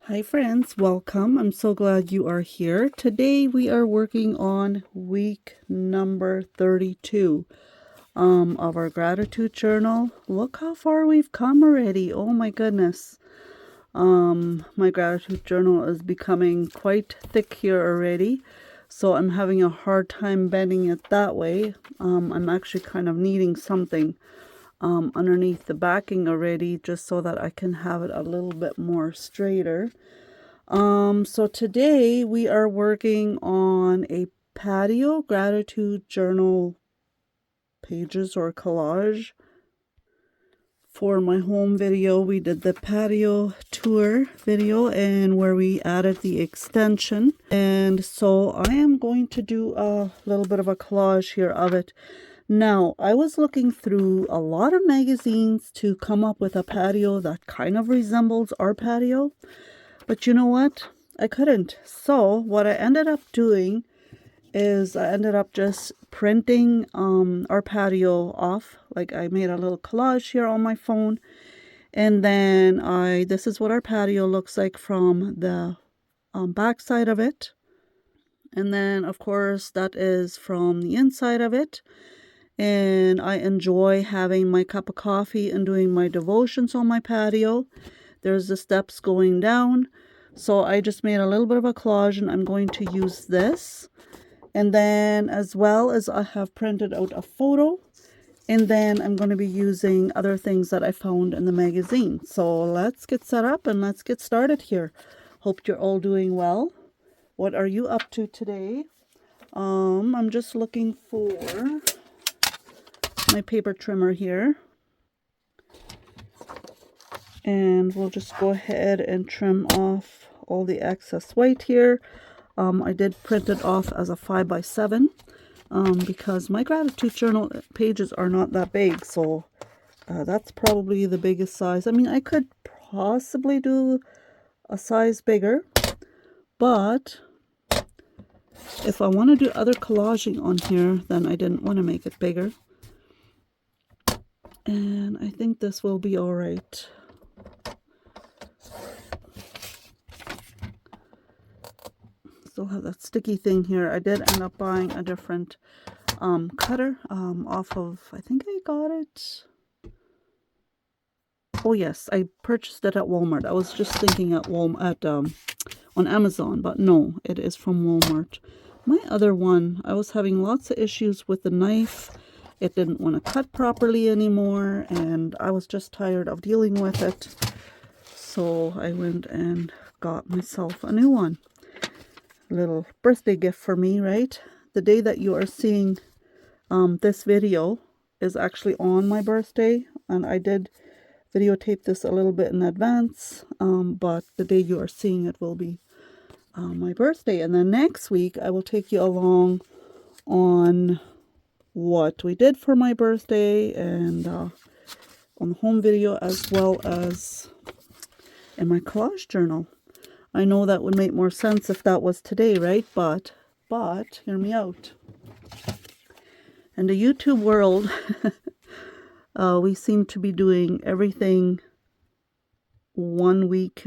Hi friends, welcome. I'm so glad you are here. Today we are working on week number 32 of our gratitude journal. Look how far we've come already. Oh my goodness. My gratitude journal is becoming quite thick here already. So I'm having a hard time bending it that way. I'm actually kind of needing something underneath the backing already, just so that I can have it a little bit more straighter. So today we are working on a patio gratitude journal pages or collage. For my home video, we did the patio tour video and where we added the extension. And so I am going to do a little bit of a collage here of it. Now, I was looking through a lot of magazines to come up with a patio that kind of resembles our patio. But you know what? I couldn't. So what I ended up doing is I ended up just printing our patio off. Like I made a little collage here on my phone. And then this is what our patio looks like from the back side of it. And then of course that is from the inside of it. And I enjoy having my cup of coffee and doing my devotions on my patio. There's the steps going down. So I just made a little bit of a collage and I'm going to use this. And then as well as I have printed out a photo. And then I'm going to be using other things that I found in the magazine. So let's get set up and let's get started here. Hope you're all doing well. What are you up to today? I'm just looking for my paper trimmer here. And we'll just go ahead and trim off all the excess white here. I did print it off as a 5x7 because my gratitude journal pages are not that big. So that's probably the biggest size. I mean, I could possibly do a size bigger, but if I want to do other collaging on here, then I didn't want to make it bigger. And I think this will be all right. Still have that sticky thing here. I did end up buying a different cutter off of, I think I got it. Oh yes, I purchased it at Walmart. I was just thinking at Walmart, on Amazon, but no, it is from Walmart. My other one, I was having lots of issues with the knife. It didn't want to cut properly anymore, and I was just tired of dealing with it. So I went and got myself a new one. Little birthday gift for me, right? The day that you are seeing this video is actually on my birthday, and I did videotape this a little bit in advance, but the day you are seeing it will be my birthday. And then next week I will take you along on what we did for my birthday and on the home video, as well as in my collage journal. I know that would make more sense if that was today, right? But hear me out. In the YouTube world, we seem to be doing everything 1 week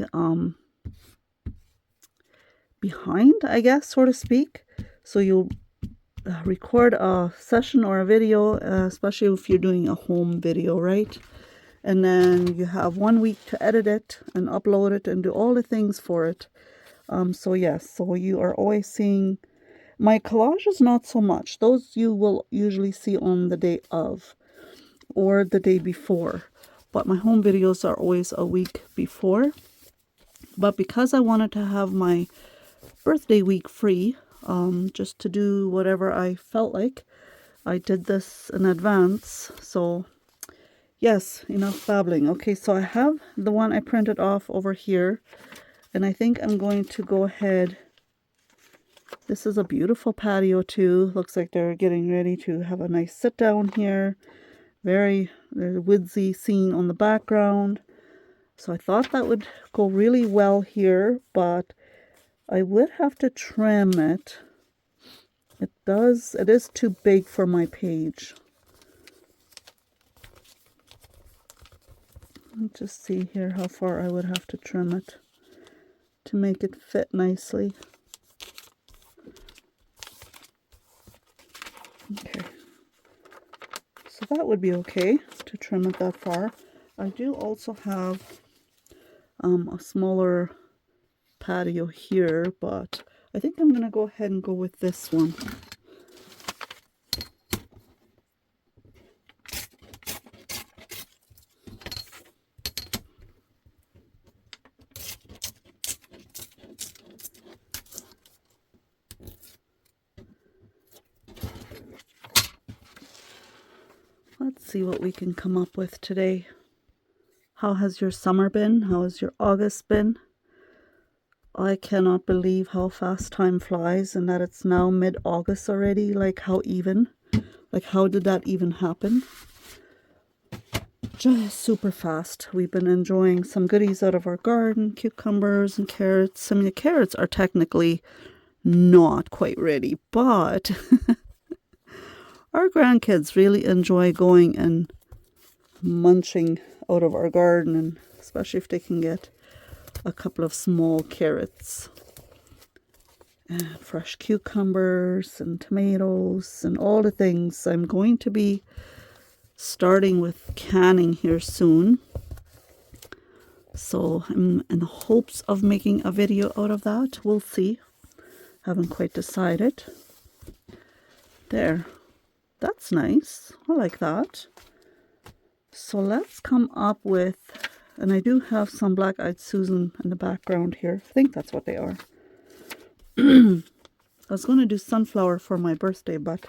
behind, I guess, so to speak. So you'll record a session or a video, especially if you're doing a home video, right? And then you have 1 week to edit it and upload it and do all the things for it. So yes, so you are always seeing my collages, not so much. Those you will usually see on the day of or the day before. But my home videos are always a week before. But because I wanted to have my birthday week free, just to do whatever I felt like, I did this in advance. So yes, enough babbling. Okay, so I have the one I printed off over here, and I think I'm going to go ahead. This is a beautiful patio too. Looks like they're getting ready to have a nice sit down here. Very woodsy scene on the background. So I thought that would go really well here, but I would have to trim it. It is too big for my page. Let's just see here how far I would have to trim it. to make it fit nicely. Okay, so that would be okay to trim it that far. I do also have a smaller patio here, but I think I'm going to go ahead and go with this one. Let's see what we can come up with today. How has your summer been? How has your August been? I cannot believe how fast time flies and that it's now mid-August already. Like, how did that even happen? Just super fast. We've been enjoying some goodies out of our garden, cucumbers and carrots. I mean, the carrots are technically not quite ready, but our grandkids really enjoy going and munching out of our garden, and especially if they can get a couple of small carrots and fresh cucumbers and tomatoes and all the things. I'm going to be starting with canning here soon, so I'm in the hopes of making a video out of that. We'll see. Haven't quite decided. There, that's nice. I like that. So let's come up with, and I do have some black-eyed Susan in the background here. I think that's what they are. I was going to do sunflower for my birthday, but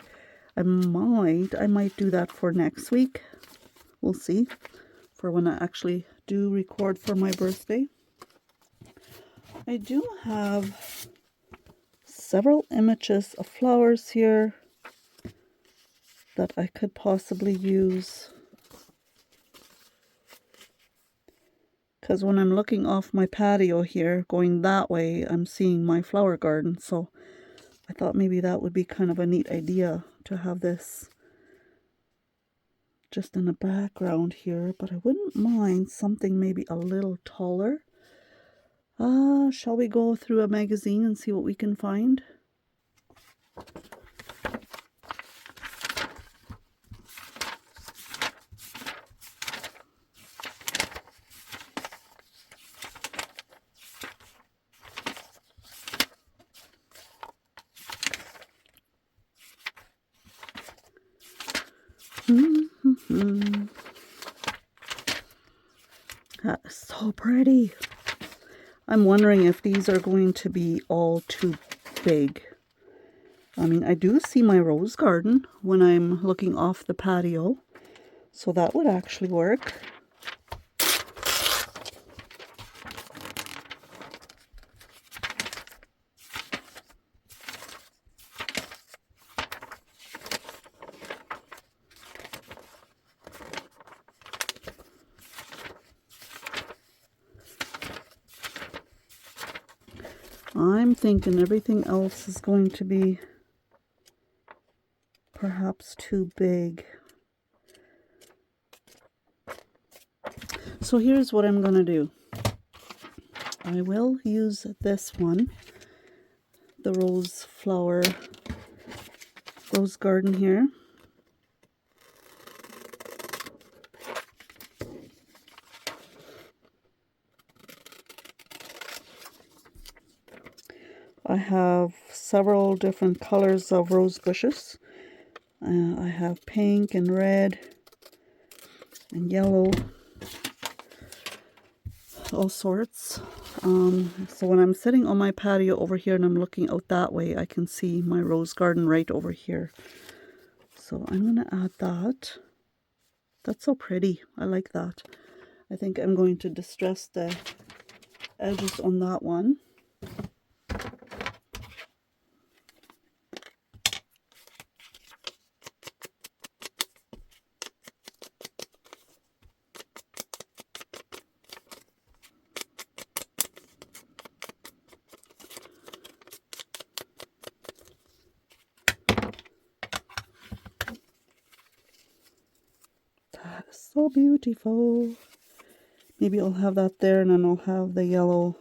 I might do that for next week. We'll see, for when I actually do record for my birthday. I do have several images of flowers here that I could possibly use, because when I'm looking off my patio here, going that way, I'm seeing my flower garden. So I thought maybe that would be kind of a neat idea to have this just in the background here. But I wouldn't mind something maybe a little taller. Shall we go through a magazine and see what we can find? That is so pretty. I'm wondering if these are going to be all too big. I mean, I do see my rose garden when I'm looking off the patio, so that would actually work. I'm thinking everything else is going to be perhaps too big. So here's what I'm going to do. I will use this one, the rose garden here. I have several different colors of rose bushes. I have pink and red and yellow, all sorts. So when I'm sitting on my patio over here and I'm looking out that way, I can see my rose garden right over here. So I'm going to add that. That's so pretty. I like that. I think I'm going to distress the edges on that one. That is so beautiful. Maybe I'll have that there, and then I'll have the yellow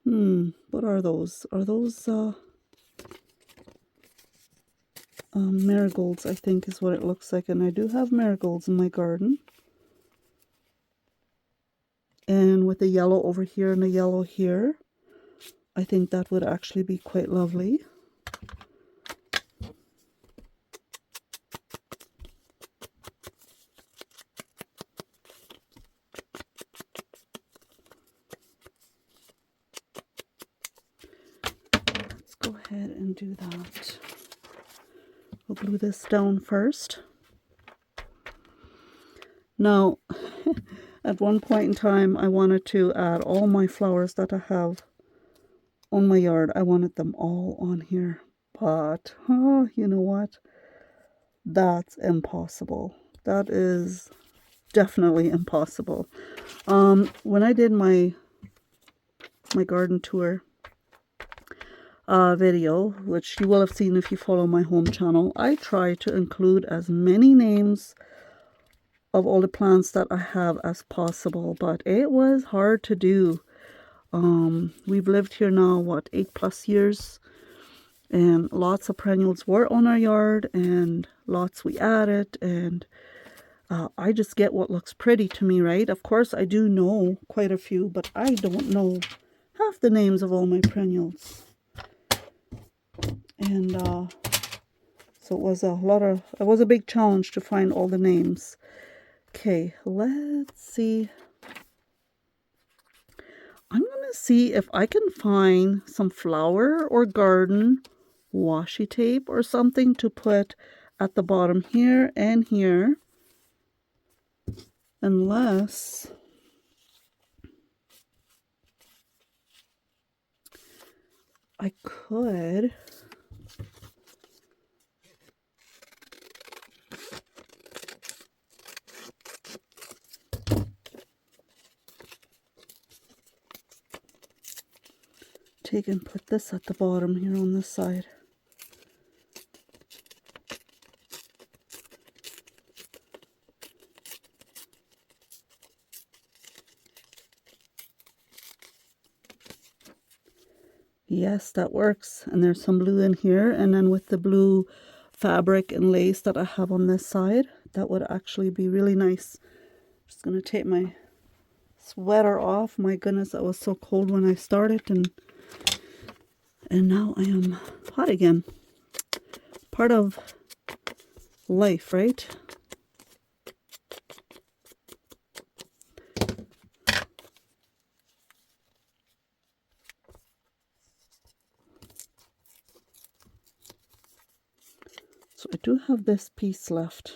What are those? Are those marigolds, I think is what it looks like. And I do have marigolds in my garden. And with the yellow over here and the yellow here, I think that would actually be quite lovely. Let's go ahead and do that. We'll glue this down first. Now, at one point in time, I wanted to add all my flowers that I have on my yard. I wanted them all on here. But, you know what? That's impossible. That is definitely impossible. When I did my garden tour video, which you will have seen if you follow my home channel, I try to include as many names of all the plants that I have as possible, but it was hard to do. We've lived here now, what, 8+ years, and lots of perennials were on our yard, and lots we added, and I just get what looks pretty to me, right? Of course, I do know quite a few, but I don't know half the names of all my perennials. And so it was a big challenge to find all the names. Okay, let's see. I'm going to see if I can find some flower or garden washi tape or something to put at the bottom here and here. Unless I could take and put this at the bottom here on this side. Yes, that works. And there's some blue in here, and then with the blue fabric and lace that I have on this side, that would actually be really nice. Just gonna take my sweater off. My goodness, that was so cold when I started, and now I am hot again. Part of life, right? So I do have this piece left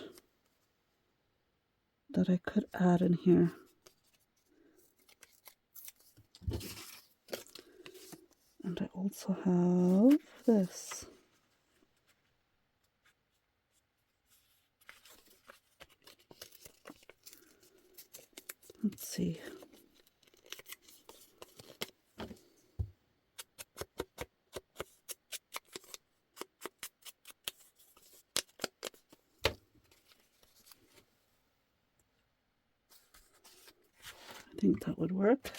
that I could add in here. And I also have this. Let's see. I think that would work.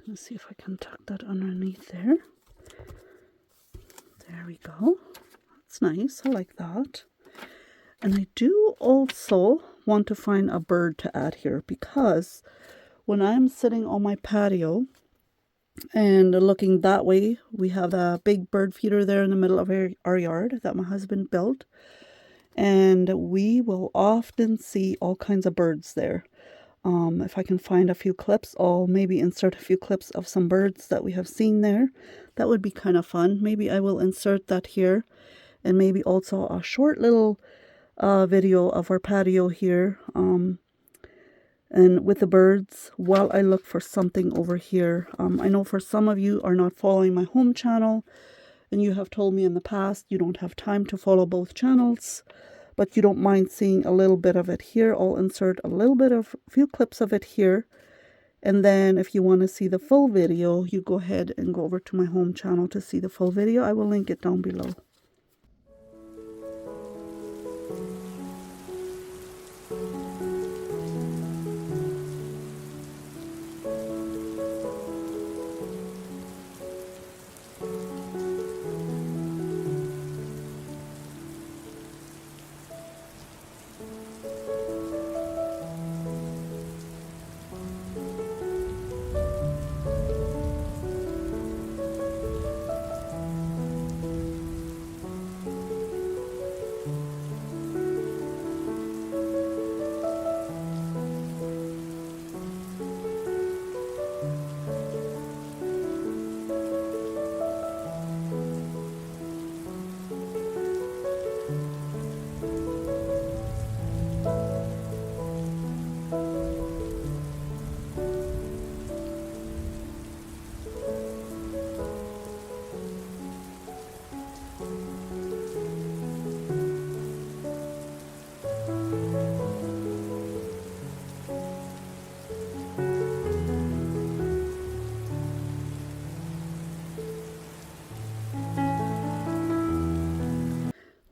Let's see if I can tuck that underneath there. There we go. That's nice. I like that. And I do also want to find a bird to add here, because when I'm sitting on my patio and looking that way, we have a big bird feeder there in the middle of our yard that my husband built. And we will often see all kinds of birds there. If I can find a few clips, I'll maybe insert a few clips of some birds that we have seen there. That would be kind of fun. Maybe I will insert that here, and maybe also a short little video of our patio here, and with the birds, while I look for something over here. I know for some of you are not following my home channel, and you have told me in the past you don't have time to follow both channels, but you don't mind seeing a little bit of it here. I'll insert a few clips of it here. And then if you want to see the full video, you go ahead and go over to my home channel to see the full video. I will link it down below.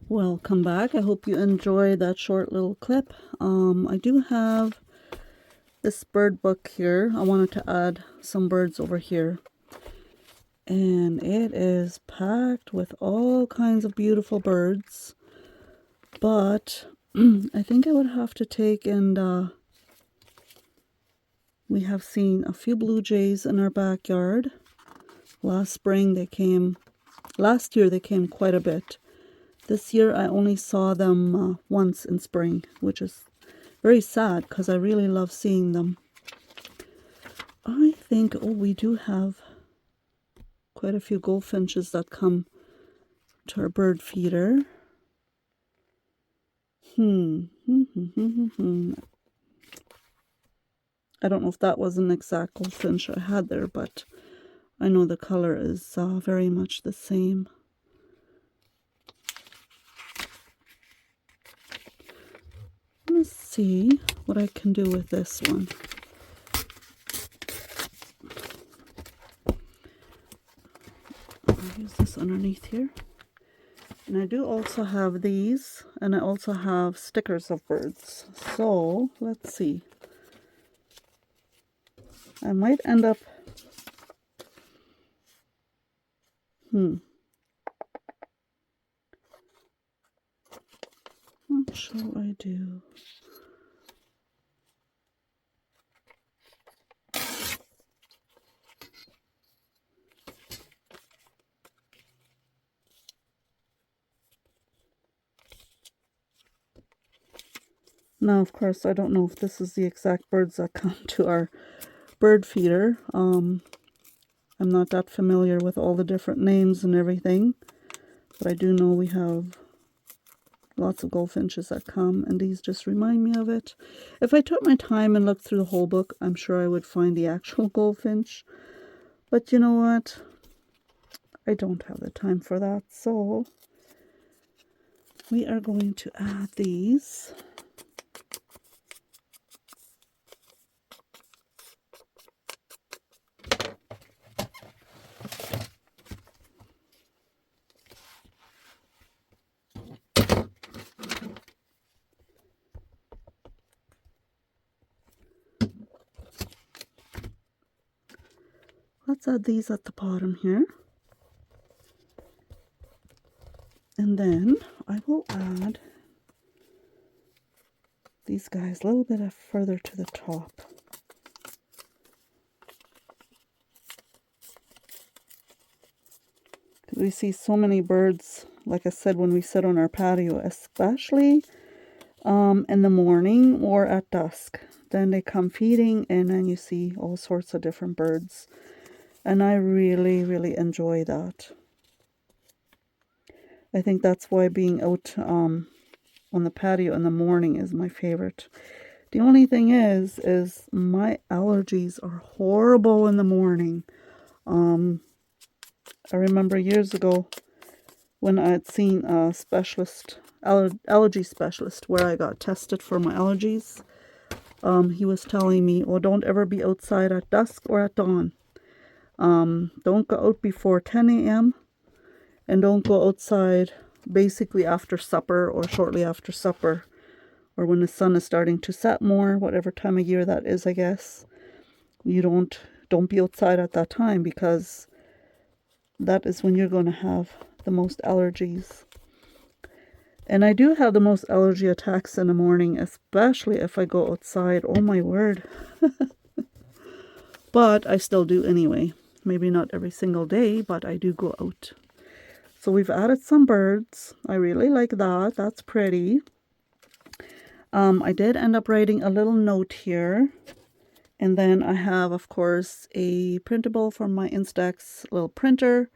Welcome back. I hope you enjoyed that short little clip. I do have this bird book here. I wanted to add some birds over here. And it is packed with all kinds of beautiful birds. But I think I would have to take and we have seen a few blue jays in our backyard. Last year they came quite a bit. This year I only saw them once in spring, which is very sad because I really love seeing them. I think, we do have quite a few goldfinches that come to our bird feeder. I don't know if that was an exact goldfinch I had there, but I know the color is very much the same. Let's see what I can do with this one. I'll use this underneath here. And I do also have these, and I also have stickers of birds. So let's see. I might end up what shall I do? Now, of course, I don't know if this is the exact birds that come to our bird feeder. I'm not that familiar with all the different names and everything, but I do know we have lots of goldfinches that come, and these just remind me of it. If I took my time and looked through the whole book, I'm sure I would find the actual goldfinch. But you know what? I don't have the time for that, so we are going to add these. Let's add these at the bottom here. And then I will add these guys a little bit further to the top. We see so many birds, like I said, when we sit on our patio, especially in the morning or at dusk. Then they come feeding, and then you see all sorts of different birds. And I really, really enjoy that. I think that's why being out on the patio in the morning is my favorite. The only thing is my allergies are horrible in the morning. I remember years ago when I had seen a specialist, allergy specialist, where I got tested for my allergies. He was telling me, oh, don't ever be outside at dusk or at dawn. Don't go out before 10 a.m. and don't go outside basically after supper or shortly after supper, or when the sun is starting to set more, whatever time of year that is, I guess. You don't be outside at that time, because that is when you're going to have the most allergies. And I do have the most allergy attacks in the morning, especially if I go outside. Oh my word. But I still do anyway. Maybe not every single day, but I do go out. So we've added some birds. I really like that. That's pretty. I did end up writing a little note here. And then I have, of course, a printable from my Instax little printer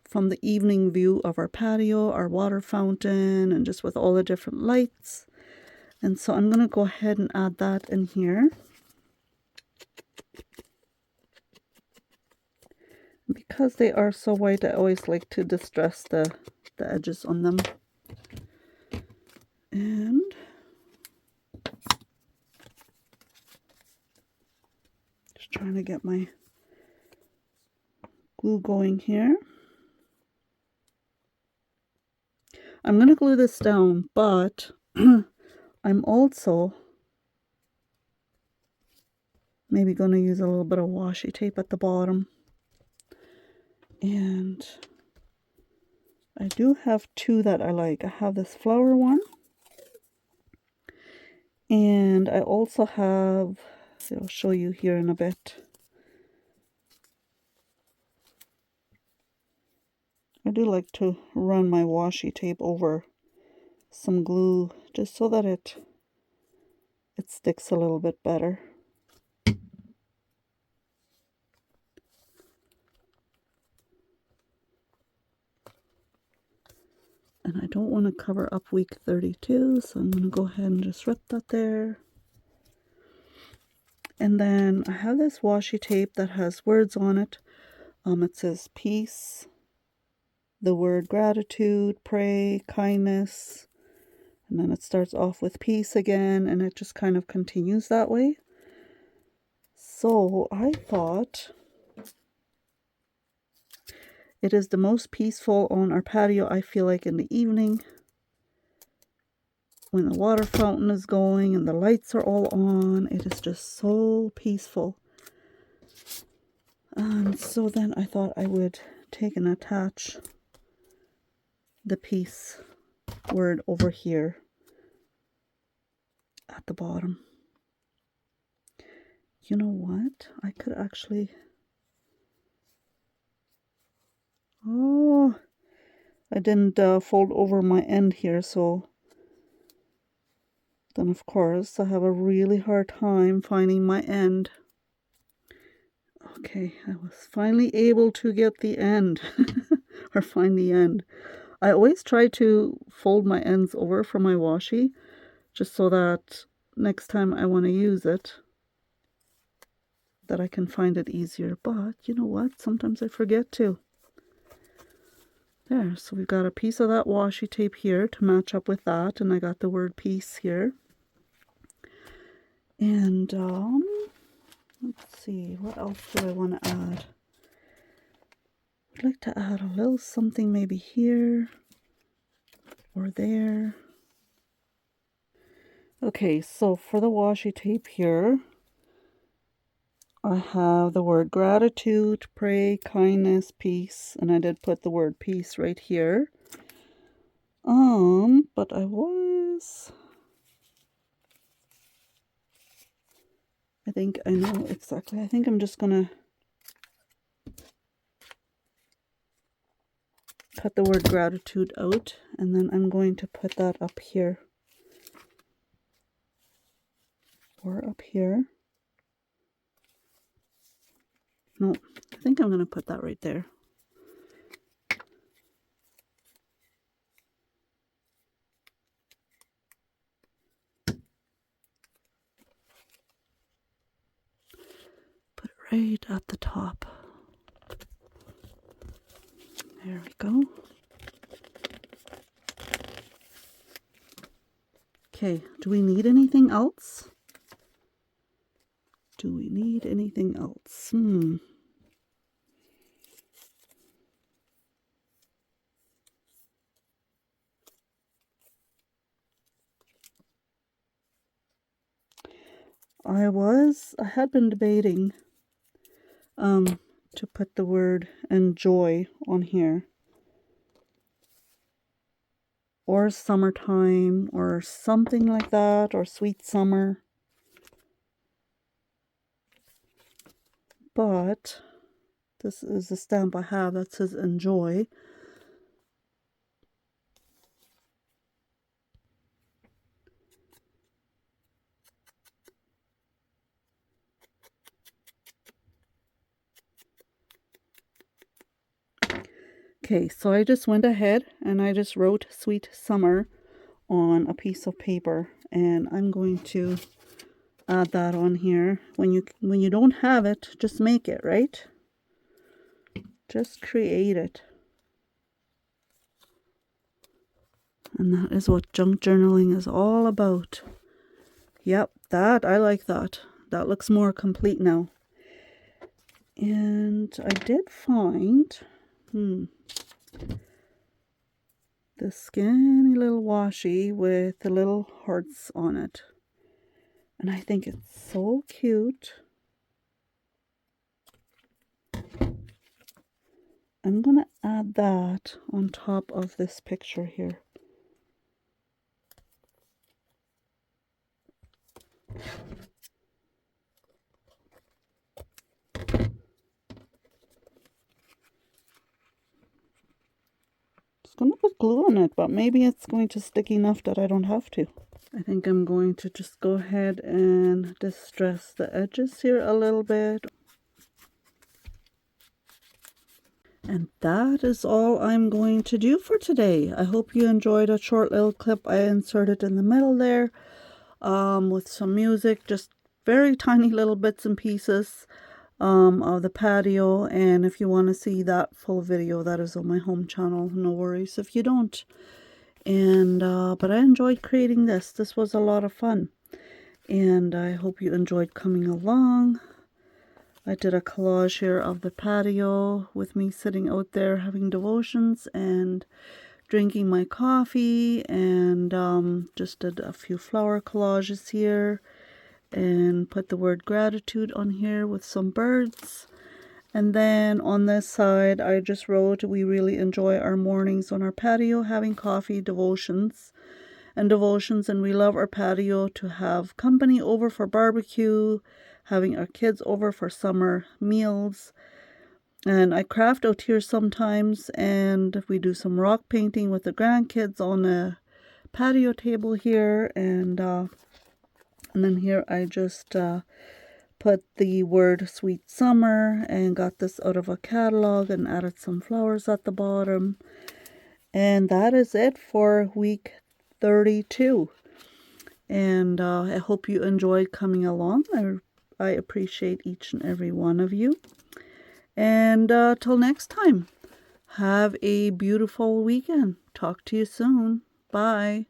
from the evening view of our patio, our water fountain, and just with all the different lights. And so I'm going to go ahead and add that in here. Because they are so white, I always like to distress the edges on them. And just trying to get my glue going here. I'm going to glue this down, but I'm also maybe going to use a little bit of washi tape at the bottom. And I do have two that I like. I have this flower one. And I also have, I'll show you here in a bit. I do like to run my washi tape over some glue just so that it sticks a little bit better. And I don't want to cover up week 32, so I'm going to go ahead and just rip that there. And then I have this washi tape that has words on it. It says peace, the word gratitude, pray, kindness, and then it starts off with peace again, and it just kind of continues that way. So I thought it is the most peaceful on our patio, I feel like, in the evening, when the water fountain is going and the lights are all on. It is just so peaceful. And so then I thought I would take and attach the peace word over here at the bottom. You know what? I could actually... Oh, I didn't fold over my end here, so then of course I have a really hard time finding my end. Okay, I was finally able to get the end, or find the end. I always try to fold my ends over from my washi, just so that next time I want to use it, that I can find it easier. But you know what? Sometimes I forget to. There, so we've got a piece of that washi tape here to match up with that, and I got the word peace here. And let's see, what else do I want to add? I'd like to add a little something maybe here or there. Okay, so for the washi tape here, I have the word gratitude, pray, kindness, peace, and I did put the word peace right here. But I think I know exactly. I think I'm just gonna cut the word gratitude out, and then I'm going to put that up here. Or up here. No, I think I'm going to put that right there. right at the top. There we go. Okay, do we need anything else? Do we need anything else? I had been debating to put the word enjoy on here, or summertime, or something like that, or sweet summer. But this is the stamp I have that says enjoy. Okay, so I just went ahead and I just wrote Sweet Summer on a piece of paper, and I'm going to add that on here. When you don't have it, just make it, right? Just create it. And that is what junk journaling is all about. Yep, I like that. That looks more complete now. And I did find this skinny little washi with the little hearts on it. And I think it's so cute. I'm going to add that on top of this picture here. Going to put glue on it, but maybe it's going to stick enough that I don't have to. I think I'm going to just go ahead and distress the edges here a little bit. And that is all I'm going to do for today. I hope you enjoyed a short little clip I inserted in the middle there with some music, just very tiny little bits and pieces of the patio. And if you want to see that full video, that is on my home channel. No worries if you don't. And but I enjoyed creating this. This was a lot of fun, and I hope you enjoyed coming along. I did a collage here of the patio with me sitting out there having devotions and drinking my coffee, and just did a few flower collages here and put the word gratitude on here with some birds. And then on this side, I just wrote, we really enjoy our mornings on our patio, having coffee, devotions, and we love our patio to have company over for barbecue, having our kids over for summer meals. And I craft out here sometimes, and we do some rock painting with the grandkids on a patio table here. And then here I just put the word sweet summer and got this out of a catalog and added some flowers at the bottom. And that is it for week 32. And I hope you enjoyed coming along. I appreciate each and every one of you. And till next time, have a beautiful weekend. Talk to you soon. Bye.